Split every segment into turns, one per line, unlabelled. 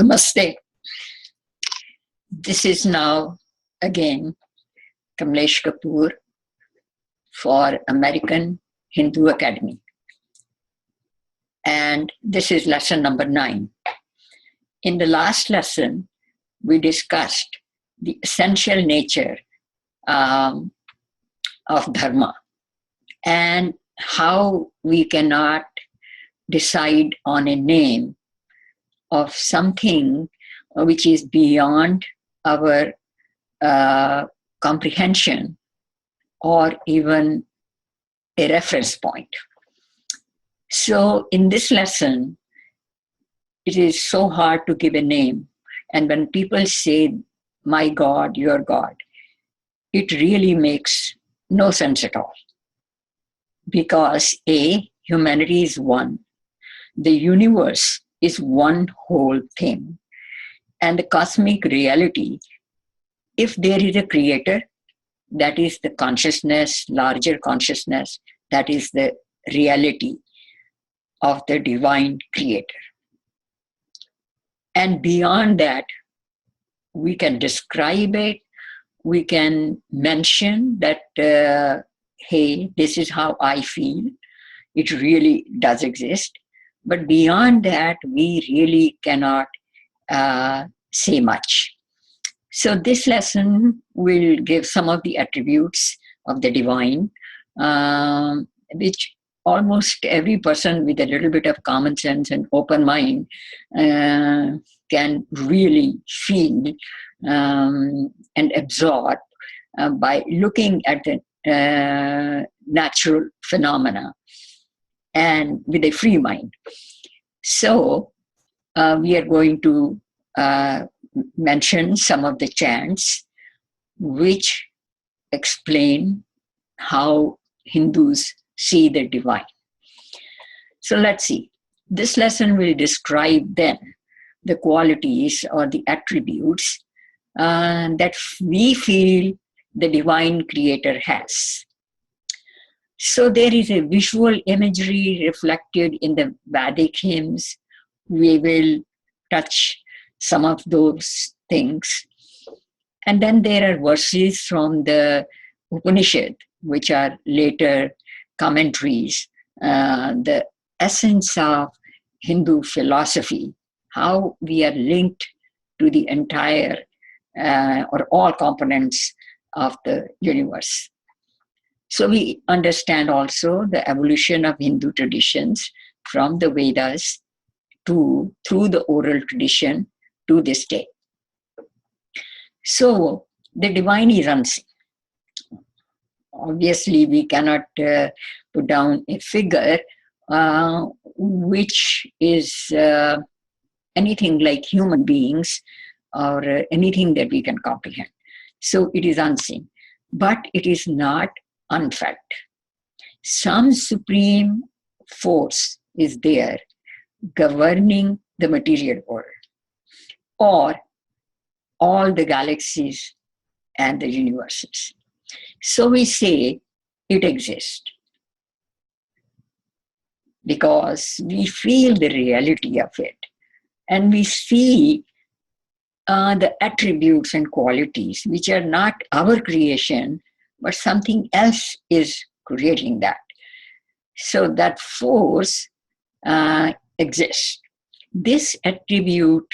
Namaste. This is now again Kamlesh Kapoor for American Hindu Academy. And this is lesson number 9. In the last lesson, we discussed the essential nature of Dharma and how we cannot decide on a name of something which is beyond our comprehension or even a reference point. So in this lesson, it is so hard to give a name. And when people say, my God, your God, it really makes no sense at all. Because A, humanity is one. The universe is one whole thing. And the cosmic reality, if there is a creator, that is the consciousness, larger consciousness, that is the reality of the divine creator. And beyond that, we can describe it, we can mention that, hey, this is how I feel. It really does exist. But beyond that, we really cannot say much. So this lesson will give some of the attributes of the divine, which almost every person with a little bit of common sense and open mind can really feel and absorb by looking at the natural phenomena and with a free mind. So we are going to mention some of the chants which explain how Hindus see the divine. So let's see. This lesson will describe then the qualities or the attributes that we feel the divine creator has. So there is a visual imagery reflected in the Vedic hymns. We will touch some of those things. And then there are verses from the Upanishad, which are later commentaries, the essence of Hindu philosophy, how we are linked to the entire or all components of the universe. So we understand also the evolution of Hindu traditions from the Vedas through the oral tradition to this day. So the divine is unseen. Obviously, we cannot put down a figure which is anything like human beings or anything that we can comprehend. So it is unseen, but it is not unfelt. Some supreme force is there governing the material world or all the galaxies and the universes. So we say it exists because we feel the reality of it and we see the attributes and qualities which are not our creation, but something else is creating that. So that force exists. This attribute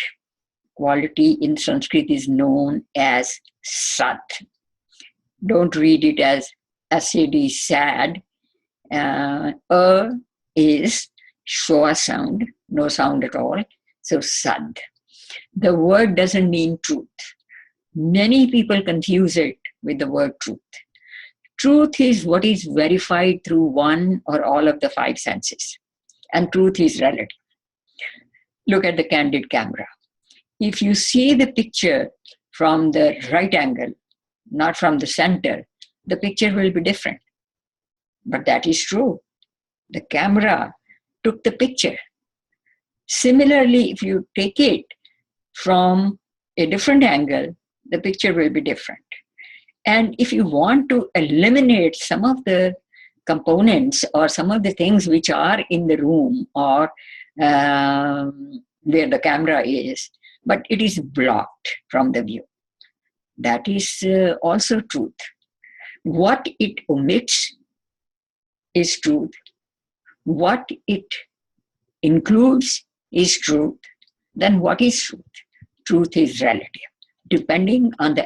quality in Sanskrit is known as Sat. Don't read it as SAD, sad. Is show a sound, no sound at all. So Sad. The word doesn't mean truth. Many people confuse it with the word truth. Truth is what is verified through one or all of the 5 senses. And truth is relative. Look at the candid camera. If you see the picture from the right angle, not from the center, the picture will be different. But that is true. The camera took the picture. Similarly, if you take it from a different angle, the picture will be different. And if you want to eliminate some of the components or some of the things which are in the room or where the camera is, but it is blocked from the view. That is also truth. What it omits is truth. What it includes is truth. Then what is truth? Truth is relative, depending on the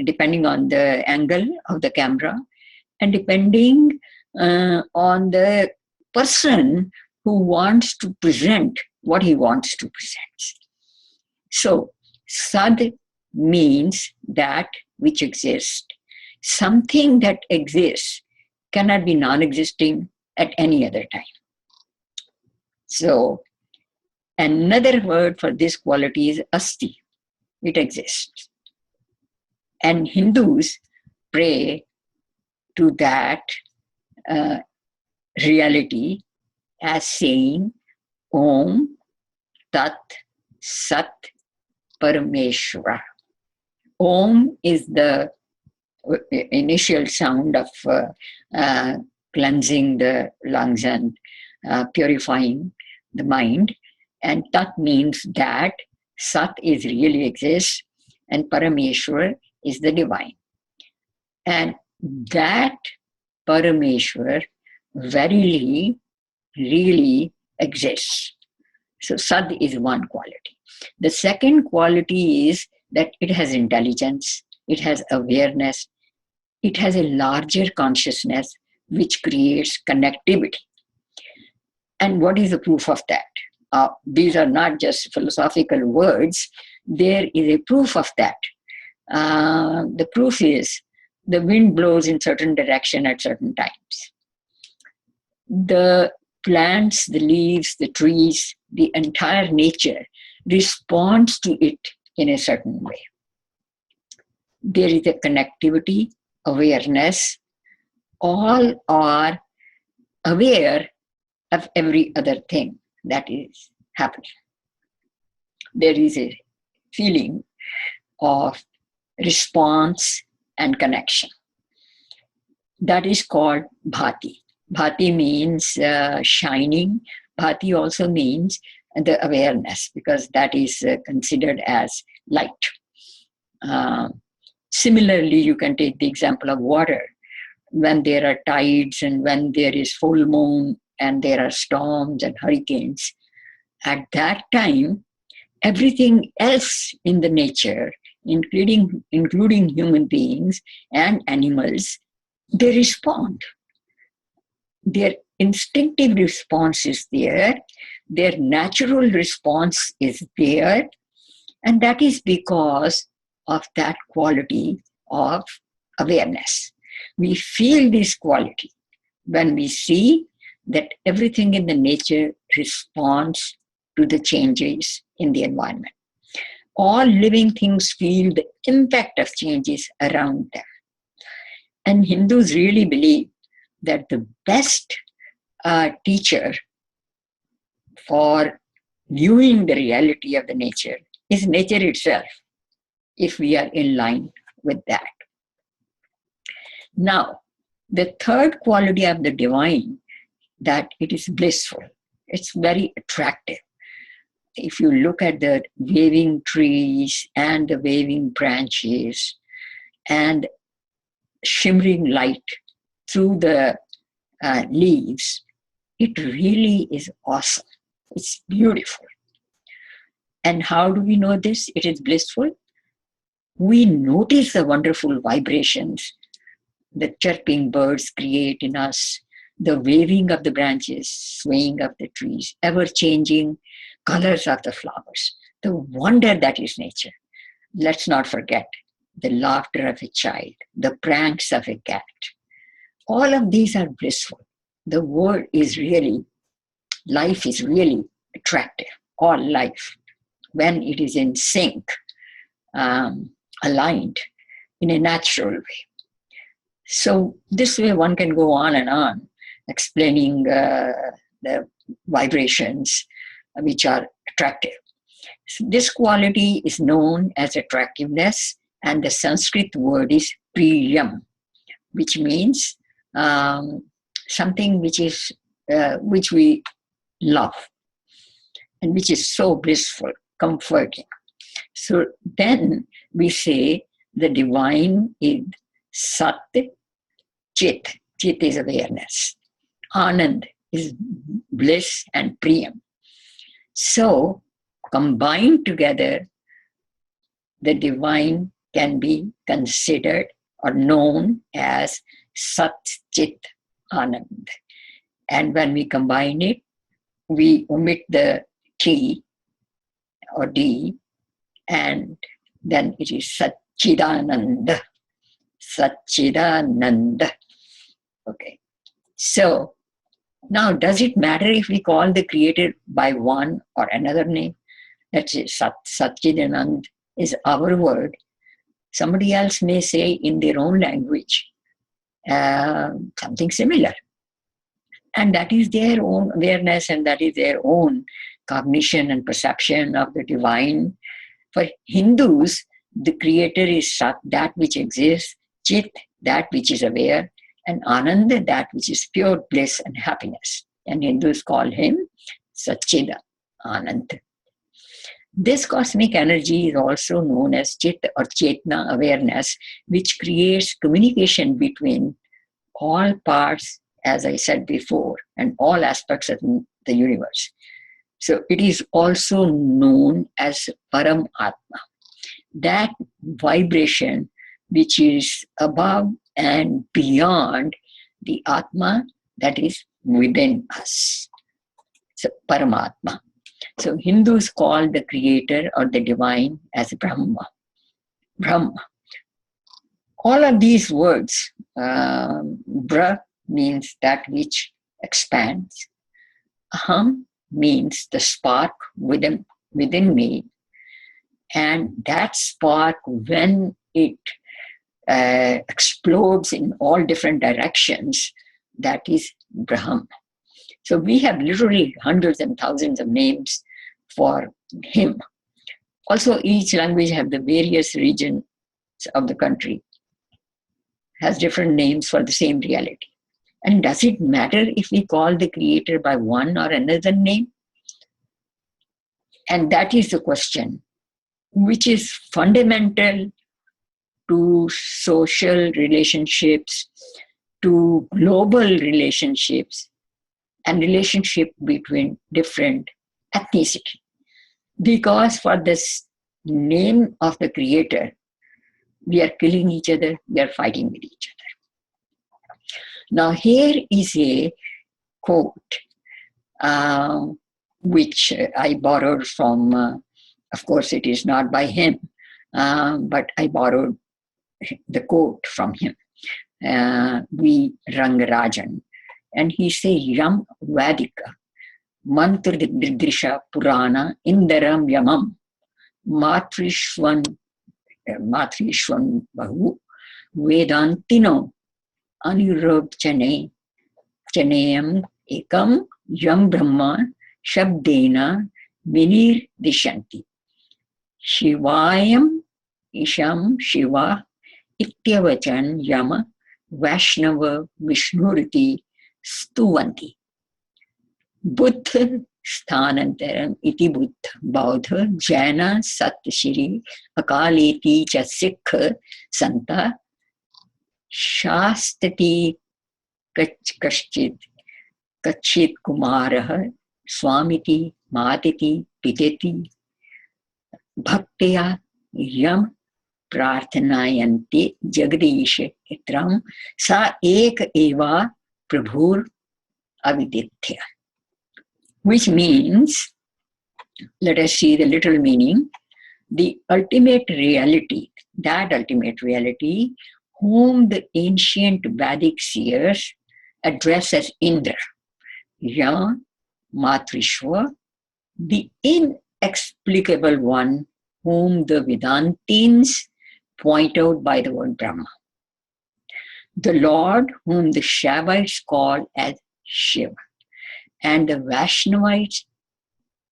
depending on the angle of the camera, and depending on the person who wants to present what he wants to present. So, sad means that which exists. Something that exists cannot be non-existing at any other time. So, another word for this quality is asti. It exists. And Hindus pray to that reality as saying Om Tat Sat Parameshwara. Om is the initial sound of cleansing the lungs and purifying the mind. And Tat means that, Sat is really exists, and Parameshwar is the divine. And that Parameshwar verily, really exists. So Sad is one quality. The second quality is that it has intelligence, it has awareness, it has a larger consciousness which creates connectivity. And what is the proof of that? These are not just philosophical words, there is a proof of that. The proof is the wind blows in certain direction at certain times. The plants, the leaves, the trees, the entire nature responds to it in a certain way. There is a connectivity, awareness. All are aware of every other thing that is happening. There is a feeling of response and connection. That is called bhati. Bhati means shining. Bhati also means the awareness, because that is considered as light. Similarly, you can take the example of water. When there are tides and when there is full moon and there are storms and hurricanes, at that time, everything else in the nature, including human beings and animals, they respond. Their instinctive response is there, their natural response is there, and that is because of that quality of awareness. We feel this quality when we see that everything in the nature responds to the changes in the environment. All living things feel the impact of changes around them. And Hindus really believe that the best teacher for viewing the reality of the nature is nature itself, if we are in line with that. Now, the third quality of the divine, that it is blissful. It's very attractive. If you look at the waving trees and the waving branches and shimmering light through the leaves, it really is awesome. It's beautiful. And how do we know this? It is blissful. We notice the wonderful vibrations the chirping birds create in us, the waving of the branches, swaying of the trees, ever-changing colors of the flowers, the wonder that is nature. Let's not forget the laughter of a child, the pranks of a cat. All of these are blissful. The world is really, life is really attractive. All life, when it is in sync, aligned in a natural way. So this way one can go on and on, explaining the vibrations which are attractive. So this quality is known as attractiveness, and the Sanskrit word is priyam, which means something which is which we love. and which is so blissful, comforting. So then we say the divine is Sat, Chit. Chit is awareness. Anand is bliss and Priyam. So combined together, the divine can be considered or known as Sat Chit Anand. And when we combine it, we omit the T or D, and then it is Satchidananda. Satchidananda. Okay. So now, does it matter if we call the Creator by one or another name? That's it. Satchidanand is our word. Somebody else may say in their own language something similar. And that is their own awareness, and that is their own cognition and perception of the divine. For Hindus, the Creator is Sat, that which exists, Chit, that which is aware, and Ananda, that which is pure bliss and happiness. And Hindus call him Satchida Anand. This cosmic energy is also known as Chit or Chetna awareness, which creates communication between all parts, as I said before, and all aspects of the universe. So it is also known as Param Atma, that vibration which is above and beyond the Atma that is within us. So Paramatma. So Hindus call the Creator or the divine as Brahma. Brahma. All of these words, Bra means that which expands. Aham means the spark within me. And that spark, when it explodes in all different directions, that is Brahma. So we have literally hundreds and thousands of names for him. Also, each language have the various regions of the country, has different names for the same reality. And does it matter if we call the Creator by one or another name? And that is the question, which is fundamental to social relationships, to global relationships, and relationship between different ethnicity. Because for this name of the Creator, we are killing each other, we are fighting with each other. Now here is a quote which I borrowed from, of course it is not by him, but I borrowed the quote from him, V. Rangarajan. And he says, Yam Vadika, Mantra Dridrisha Purana, Indaram Yamam, Matrishwan Bahu, Vedantino, Anirudh Chaneyam Ekam, Yam Brahma, Shabdena, Vinir Dishanti. Shivayam Isham Shiva, Ityavachan Yama, Vaishnava Vishnuriti Stuvanti. Buddha Sthanantaram iti Buddha Baudha Jaina Sat Shri Akaleti cha Sikh Santa Shastati Kachit Kumarah Swamiti Matiti Piteti Bhaktya Yam Prarthanayanti Jagdish Itram Sa Ek Eva Prabhur Avidithya. Which means, let us see the literal meaning, the ultimate reality, that ultimate reality, whom the ancient Vedic seers address as Indra, Ya Matrishwa, the inexplicable one, whom the Vedantins point out by the word Brahma. The Lord, whom the Shaivites call as Shiva, and the Vaishnavites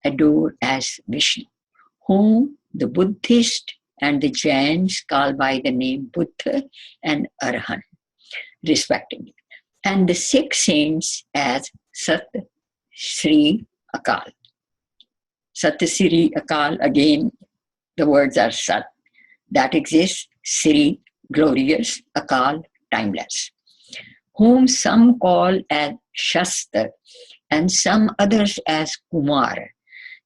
adore as Vishnu, whom the Buddhist and the Jains call by the name Buddha and Arhan, respectively, and the six saints as Sat, Sri, Akal. Sat Siri Akal, again, the words are Sat, that exists, Siri, glorious, Akal, timeless, whom some call as Shastra and some others as Kumar,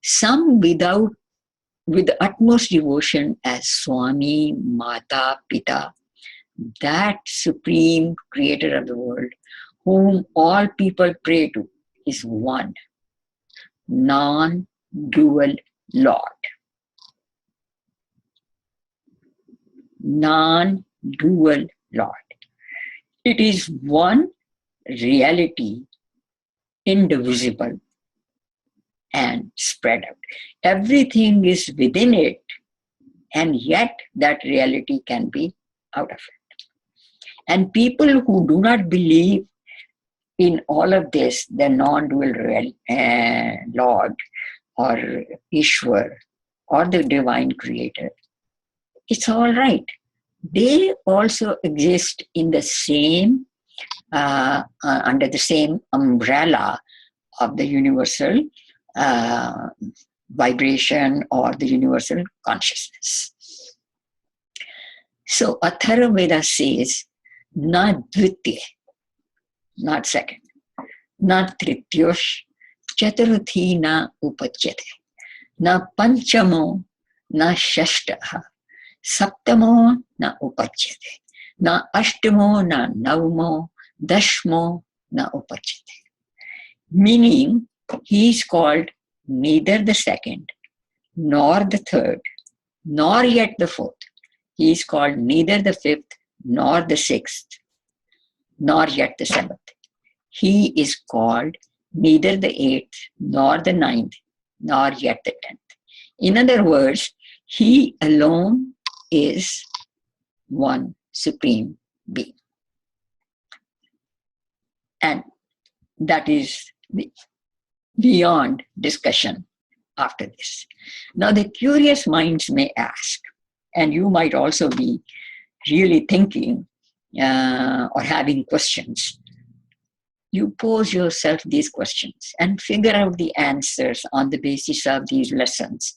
some with utmost devotion as Swami, Mata, Pita, that supreme creator of the world, whom all people pray to, is one, non-dual Lord. Non-dual Lord. It is one reality, indivisible and spread out. Everything is within it, and yet that reality can be out of it. And people who do not believe in all of this, the non-dual Lord or Ishwar or the divine creator, it's all right. They also exist in the same, under the same umbrella of the universal vibration or the universal consciousness. So Atharvaveda says, na dvitya, not second, na trityosh, chaturthi na upachyate, na panchamo, na shashtaha, saptamo na upachyate, na ashtamo na navamo, dashmo na upachyate. Meaning, he is called neither the second, nor the third, nor yet the fourth. He is called neither the fifth, nor the sixth, nor yet the seventh. He is called neither the eighth, nor the ninth, nor yet the 10th. In other words, he alone is one supreme being. And that is beyond discussion after this. Now, the curious minds may ask, and you might also be really thinking or having questions. You pose yourself these questions and figure out the answers on the basis of these lessons.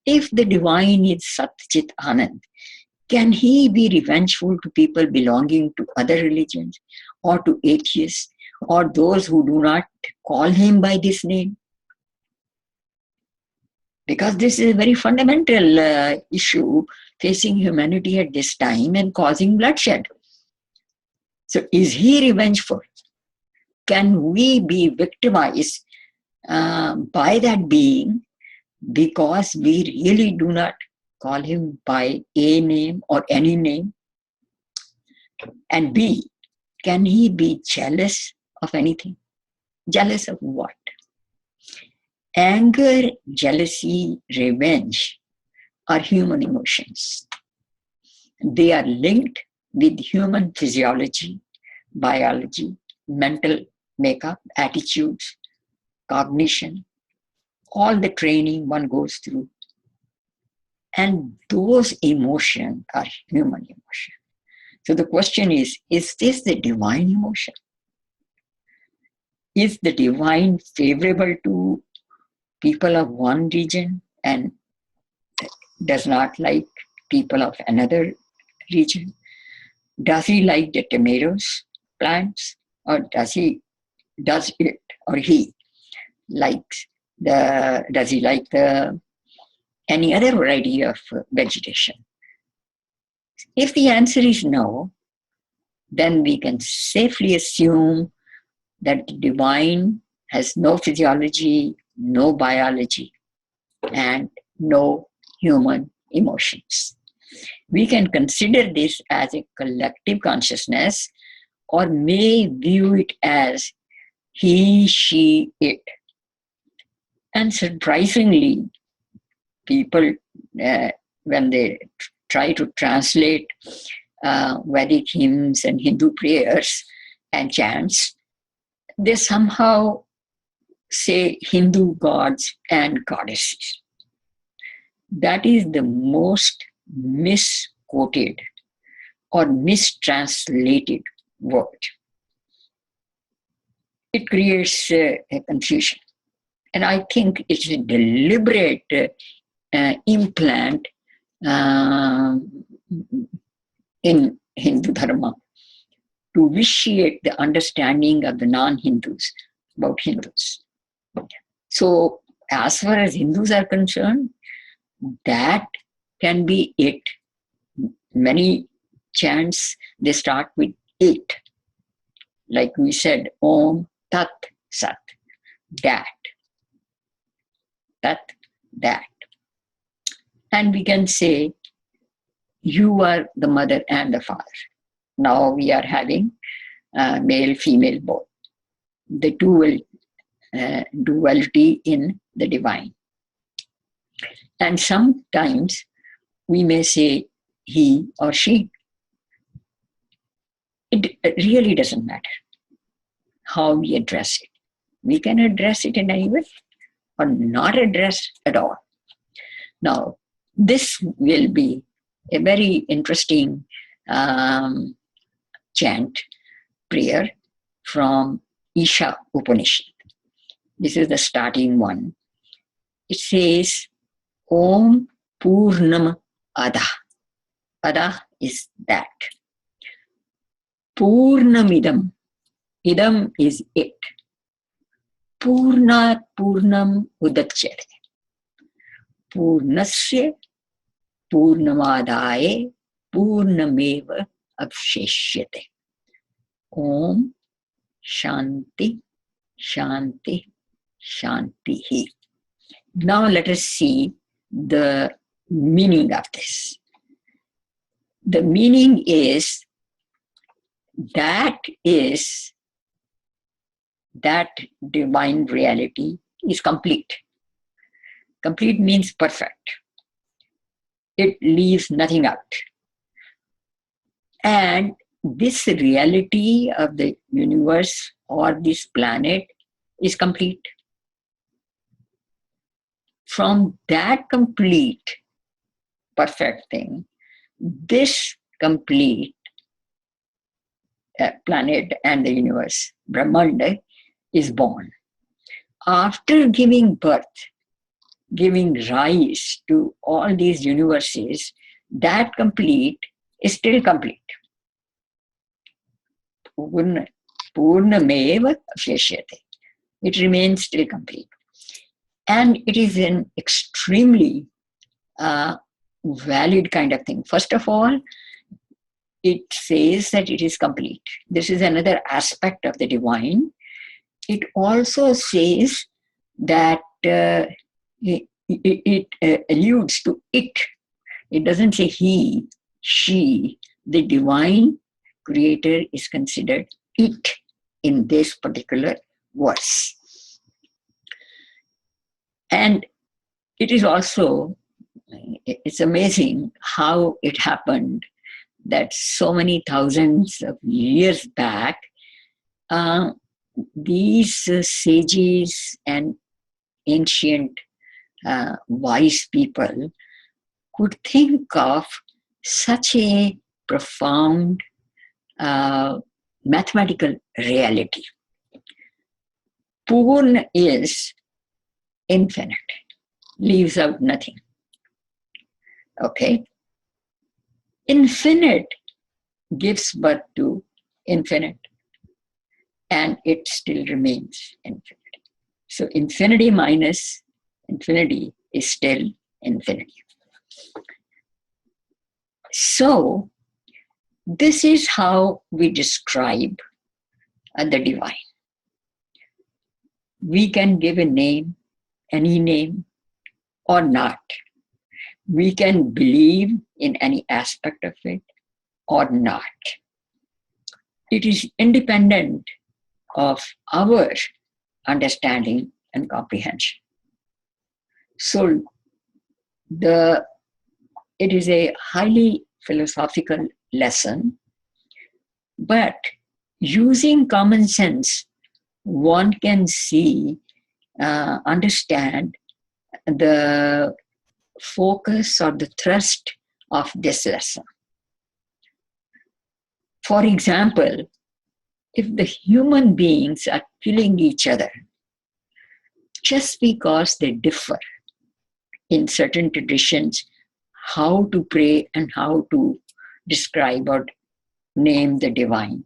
If the divine is Sat Chit Anand, can he be revengeful to people belonging to other religions or to atheists or those who do not call him by this name? Because this is a very fundamental issue facing humanity at this time and causing bloodshed. So is he revengeful? Can we be victimized by that being because we really do not call him by a name or any name? And B, can he be jealous of anything? Jealous of what? Anger, jealousy, revenge are human emotions. They are linked with human physiology, biology, mental makeup, attitudes, cognition, all the training one goes through. And those emotions are human emotion. So the question is this the divine emotion? Is the divine favorable to people of one region and does not like people of another region? Does he like the tomatoes plants, or does he likes does he like any other variety of vegetation? If the answer is no, then we can safely assume that the divine has no physiology, no biology, and no human emotions. We can consider this as a collective consciousness or may view it as he, she, it. And surprisingly, people, when they try to translate Vedic hymns and Hindu prayers and chants, they somehow say Hindu gods and goddesses. That is the most misquoted or mistranslated word. It creates a confusion. And I think it's a deliberate implant in Hindu Dharma to vitiate the understanding of the non-Hindus about Hindus. So as far as Hindus are concerned, that can be it. Many chants, they start with it. Like we said, Om Tat Sat, that, that, that. And we can say, you are the mother and the father. Now we are having male, female both. The duality in the divine. And sometimes we may say he or she. It really doesn't matter how we address it. We can address it in any way or not address at all. Now, this will be a very interesting chant, prayer from Isha Upanishad. This is the starting one. It says, Om Purnam Ada. Ada is that. Purnamidam. Idam is it. Purnat Purnam Udachyate. Purnasya Purnamadaye Purnameva Avsheshyate. Om Shanti Shanti Shanti. Now let us see the meaning of this. The meaning is that divine reality is complete. Complete means perfect. It leaves nothing out. And this reality of the universe or this planet is complete. From that complete, perfect thing, this complete planet and the universe, Brahmanda, is born. After giving birth, giving rise to all these universes, that complete is still complete. Purnameva Avsheshyate. It remains still complete. And it is an extremely valid kind of thing. First of all, it says that it is complete. This is another aspect of the divine. It also says that it alludes to it. It doesn't say he, she. The divine creator is considered it in this particular verse. And it is also, it's amazing how it happened that so many thousands of years back, these sages and ancient wise people could think of such a profound mathematical reality. Purna is infinite, leaves out nothing. Okay? Infinite gives birth to infinite, and it still remains infinite. So infinity minus infinity is still infinity. So this is how we describe the divine. We can give a name, any name, or not. We can believe in any aspect of it or not. It is independent of our understanding and comprehension. So it is a highly philosophical lesson, but using common sense, one can see, understand the focus or the thrust of this lesson. For example, if the human beings are killing each other, just because they differ in certain traditions how to pray and how to describe or name the divine.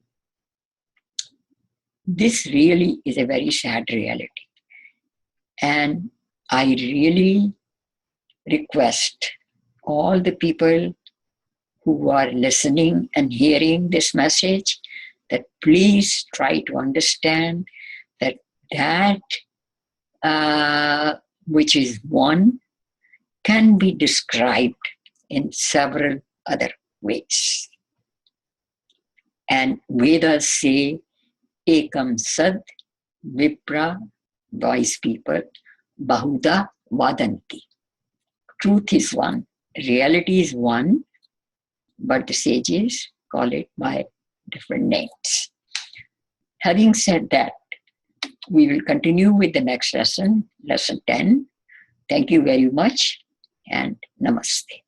This really is a very sad reality. And I really request all the people who are listening and hearing this message that please try to understand that which is one can be described in several other ways. And Vedas say, Ekam Sad Vipra, wise people, Bahuda Vadanti. Truth is one, reality is one, but the sages call it by different names. Having said that, we will continue with the next lesson, lesson 10. Thank you very much and namaste.